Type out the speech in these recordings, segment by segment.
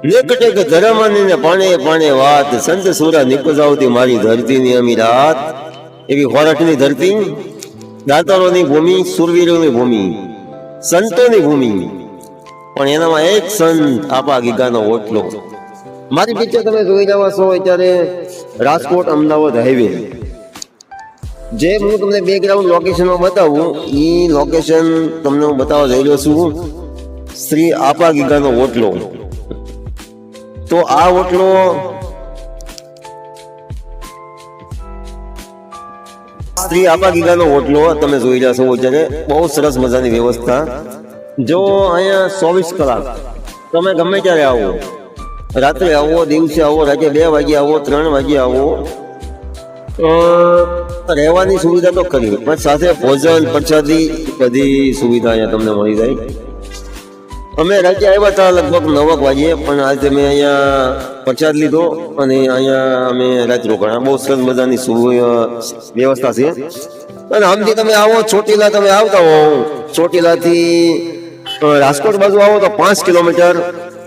નિકટે કે ધરમની ને પાણે પાણે વાત, સંત સુરા નિપજાવતી મારી ધરતીની અમી રાત. એવી ખોરાકની ધરતી, દાતારોની ભૂમિ, સુરવીરોની ભૂમિ, સંતોની ભૂમિ, પણ એનામાં એક સંત આપા ગીગાનો ઓટલો. મારી પિક્ચર તમે જોઈ રહ્યા છો અત્યારે રાજકોટ અમદાવાદ હાઈવે. જે હું તમને બેકગ્રાઉન્ડ લોકેશનમાં બતાવું, એ લોકેશન તમને હું બતાવવા જઈ રહ્યો છું, શ્રી આપા ગીગાનો ઓટલો. તો આ ઓટલો શ્રી આપા ગીગાનો ઓટલો તમે જોઈ રહ્યા છો અત્યારે. બહુ સરસ મજાની વ્યવસ્થા. જો અહીંયા 24 કલાક તમે ગમે ત્યારે આવો, રાત્રે આવો, દિવસે આવો, રાતે 2 વાગે આવો, 3 વાગે આવો, રહેવાની સુવિધા તો કરી, પણ સાથે ભોજન પ્રસાદી બધી સુવિધા અહીંયા તમને મળી જાય. અમે રાતે આવ્યા હતા લગભગ 9 વાગ્યે, પણ આજે મેં અહીંયા પ્રસાદ લીધો અને અહીંયા અમે રાત રોકાણા. બહુ સરસ મજાની વ્યવસ્થા છે. અને આમથી તમે આવો ચોટીલા, તમે આવતા હો ચોટીલાથી રાજકોટ બાજુ આવો તો 5 કિલોમીટર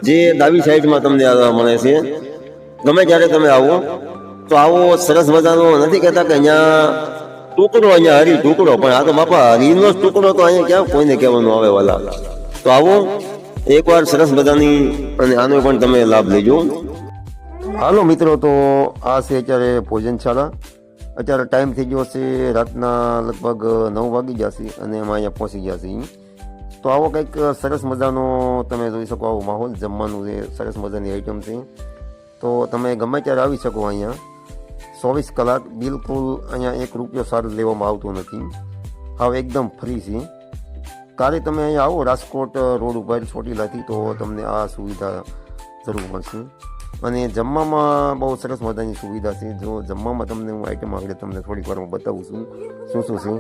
જે ડાબી સાઈડમાં તમને મળે છે. ગમે ત્યારે તમે આવો તો આવો. સરસ મજાનો નથી કહેતા કે અહીંયા ટુકડો, અહીંયા હરી ટુકડો, પણ આ તો બાપા હરીનો જ ટુકડો, તો અહીંયા ક્યાં કોઈને કહેવાનું આવે વાલા. તો આવો એકવાર, સરસ મજાની, અને આનો પણ તમે લાભ લેજો. હાલો મિત્રો, તો આ છે અત્યારે ભોજનશાળા. અત્યારે ટાઈમ થઈ ગયો છે રાતના લગભગ 9 વાગી જશે અને અમે અહીંયા પહોંચી ગયા છીએ. તો આવો કંઈક સરસ મજાનો તમે જોઈ શકો આવો માહોલ, જમવાનું છે, સરસ મજાની આઈટમ છે. તો તમે ગમે ત્યારે આવી શકો અહીંયા. 24 કલાક બિલકુલ અહીંયા 1 રૂપિયો ચાર્જ લેવામાં આવતો નથી. હવે એકદમ ફ્રી છે. કાલે તમે અહીંયા આવો રાજકોટ રોડ ઉપર ચોટીલાથી, તો તમને આ સુવિધા જરૂર મળશે. અને જમવામાં બહુ સરસ મજાની સુવિધા છે. જો જમવામાં તમને હું આઈટમ આગળ તમને થોડીક વારમાં બતાવું છું શું છે.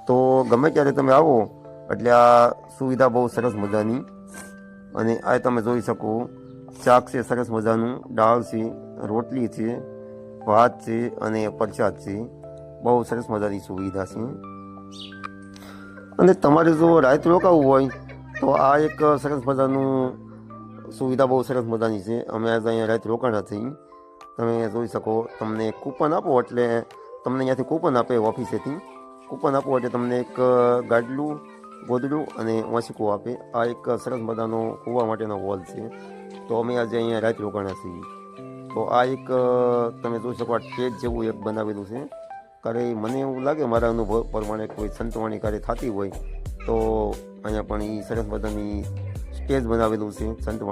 તો ગમે ત્યારે તમે આવો એટલે આ સુવિધા બહુ સરસ મજાની. અને આ તમે જોઈ શકો, શાક છે સરસ મજાનું, દાળ છે, રોટલી છે, ભાત છે અને પ્રસાદ છે. બહુ સરસ મજાની સુવિધા છે. અને તમારે જો રાત રોકાવું હોય તો આ એક સરસ મજાનું સુવિધા બહુ સરસ મજાની છે. અમે આજે અહીંયા રાત રોકાણા થઈ. તમે જોઈ શકો, તમને કૂપન આપો એટલે તમને અહીંયાથી કૂપન આપે ઓફિસેથી. કૂપન આપો એટલે તમને એક ગાડલું, ગોદડું અને ઓશિકો આપે. આ એક સરસ મજાનો કૂવા માટેનો હોલ છે. તો અમે આજે અહીંયા રાત રોકાણા છીએ. તો આ એક તમે જોઈ શકો, આ સ્ટેજ જેવું એક બનાવેલું છે. કારણ મને એવું લાગે મારા અનુભવ પ્રમાણે કોઈ સંતવાણી કાર્ય થતી હોય તો અહીંયા પણ એ સરસ મજાની સ્ટેજ બનાવેલું છે સંતવાણી.